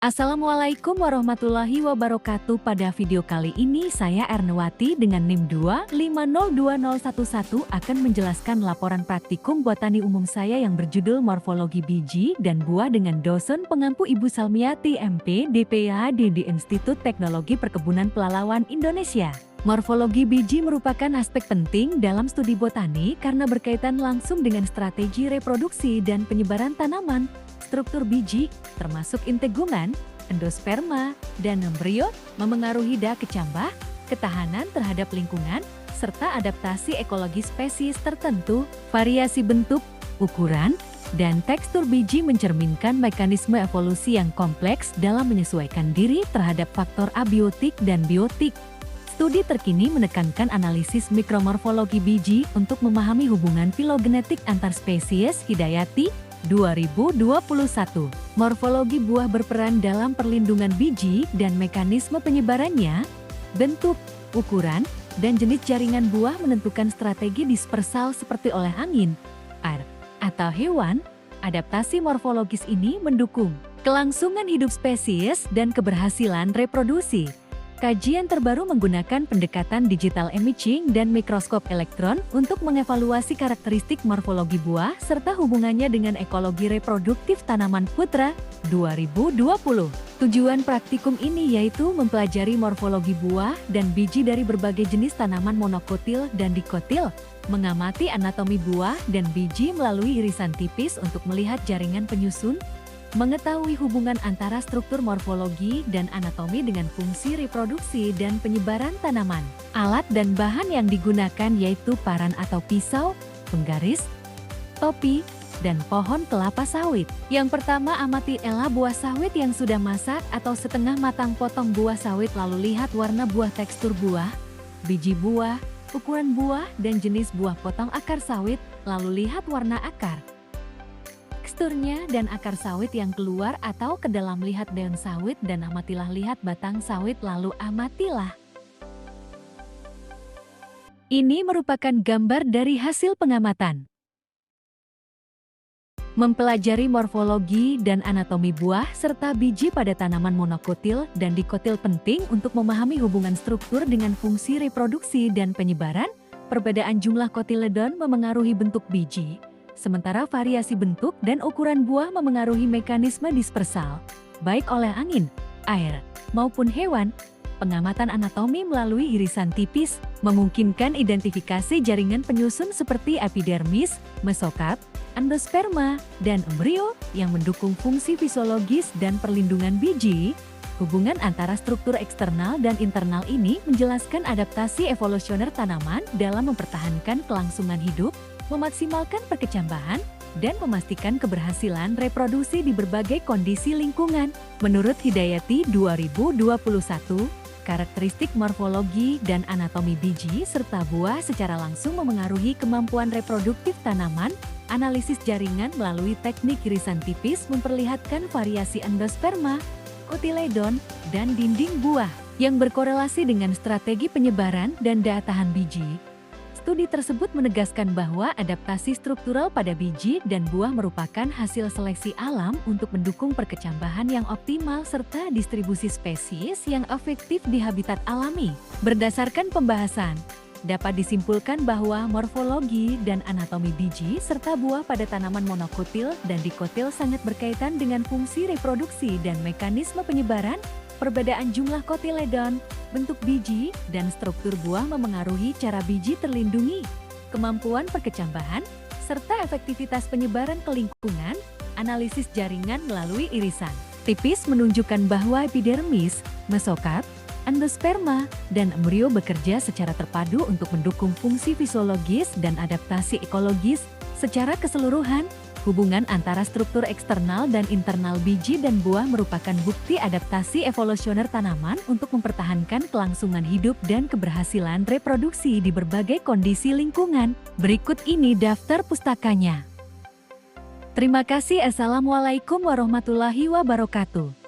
Assalamualaikum warahmatullahi wabarakatuh. Pada video kali ini saya Ernawati dengan NIM 2502011 akan menjelaskan laporan praktikum botani umum saya yang berjudul Morfologi Biji dan Buah dengan dosen pengampu Ibu Salmiati MP DPhD di Institut Teknologi Perkebunan Pelalawan Indonesia. Morfologi biji merupakan aspek penting dalam studi botani karena berkaitan langsung dengan strategi reproduksi dan penyebaran tanaman. Struktur biji, termasuk integumen, endosperma, dan embrio, memengaruhi kecambah, ketahanan terhadap lingkungan, serta adaptasi ekologi spesies tertentu. Variasi bentuk, ukuran, dan tekstur biji mencerminkan mekanisme evolusi yang kompleks dalam menyesuaikan diri terhadap faktor abiotik dan biotik. Studi terkini menekankan analisis mikromorfologi biji untuk memahami hubungan filogenetik antar spesies. Hidayati 2021. Morfologi buah berperan dalam perlindungan biji dan mekanisme penyebarannya. Bentuk, ukuran, dan jenis jaringan buah menentukan strategi dispersal seperti oleh angin, air, atau hewan. Adaptasi morfologis ini mendukung kelangsungan hidup spesies dan keberhasilan reproduksi. Kajian terbaru menggunakan pendekatan digital imaging dan mikroskop elektron untuk mengevaluasi karakteristik morfologi buah serta hubungannya dengan ekologi reproduktif tanaman putra. 2020. Tujuan praktikum ini yaitu mempelajari morfologi buah dan biji dari berbagai jenis tanaman monokotil dan dikotil, mengamati anatomi buah dan biji melalui irisan tipis untuk melihat jaringan penyusun, mengetahui hubungan antara struktur morfologi dan anatomi dengan fungsi reproduksi dan penyebaran tanaman. Alat dan bahan yang digunakan yaitu paran atau pisau, penggaris, topi, dan pohon kelapa sawit. Yang pertama, amati ela buah sawit yang sudah masak atau setengah matang. Potong buah sawit lalu lihat warna buah, tekstur buah, biji buah, ukuran buah, dan jenis buah. Potong akar sawit, lalu lihat warna akar, teksturnya dan akar sawit yang keluar atau ke dalam. Lihat daun sawit dan amatilah lihat batang sawit lalu amatilah. Ini merupakan gambar dari hasil pengamatan. Mempelajari morfologi dan anatomi buah serta biji pada tanaman monokotil dan dikotil penting untuk memahami hubungan struktur dengan fungsi reproduksi dan penyebaran. Perbedaan jumlah kotiledon memengaruhi bentuk biji, sementara variasi bentuk dan ukuran buah memengaruhi mekanisme dispersal, baik oleh angin, air, maupun hewan. Pengamatan anatomi melalui irisan tipis memungkinkan identifikasi jaringan penyusun seperti epidermis, mesokarp, endosperma, dan embrio yang mendukung fungsi fisiologis dan perlindungan biji. Hubungan antara struktur eksternal dan internal ini menjelaskan adaptasi evolusioner tanaman dalam mempertahankan kelangsungan hidup, memaksimalkan perkecambahan, dan memastikan keberhasilan reproduksi di berbagai kondisi lingkungan. Menurut Hidayati 2021, karakteristik morfologi dan anatomi biji serta buah secara langsung memengaruhi kemampuan reproduktif tanaman. Analisis jaringan melalui teknik irisan tipis memperlihatkan variasi endosperma, kotiledon, dan dinding buah yang berkorelasi dengan strategi penyebaran dan daya tahan biji. Studi tersebut menegaskan bahwa adaptasi struktural pada biji dan buah merupakan hasil seleksi alam untuk mendukung perkecambahan yang optimal serta distribusi spesies yang efektif di habitat alami. Berdasarkan pembahasan, dapat disimpulkan bahwa morfologi dan anatomi biji serta buah pada tanaman monokotil dan dikotil sangat berkaitan dengan fungsi reproduksi dan mekanisme penyebaran. Perbedaan jumlah kotiledon, bentuk biji, dan struktur buah memengaruhi cara biji terlindungi, kemampuan perkecambahan, serta efektivitas penyebaran ke lingkungan. Analisis jaringan melalui irisan tipis menunjukkan bahwa epidermis, mesokarp, endosperma, dan embrio bekerja secara terpadu untuk mendukung fungsi fisiologis dan adaptasi ekologis. Secara keseluruhan, hubungan antara struktur eksternal dan internal biji dan buah merupakan bukti adaptasi evolusioner tanaman untuk mempertahankan kelangsungan hidup dan keberhasilan reproduksi di berbagai kondisi lingkungan. Berikut ini daftar pustakanya. Terima kasih. Assalamualaikum warahmatullahi wabarakatuh.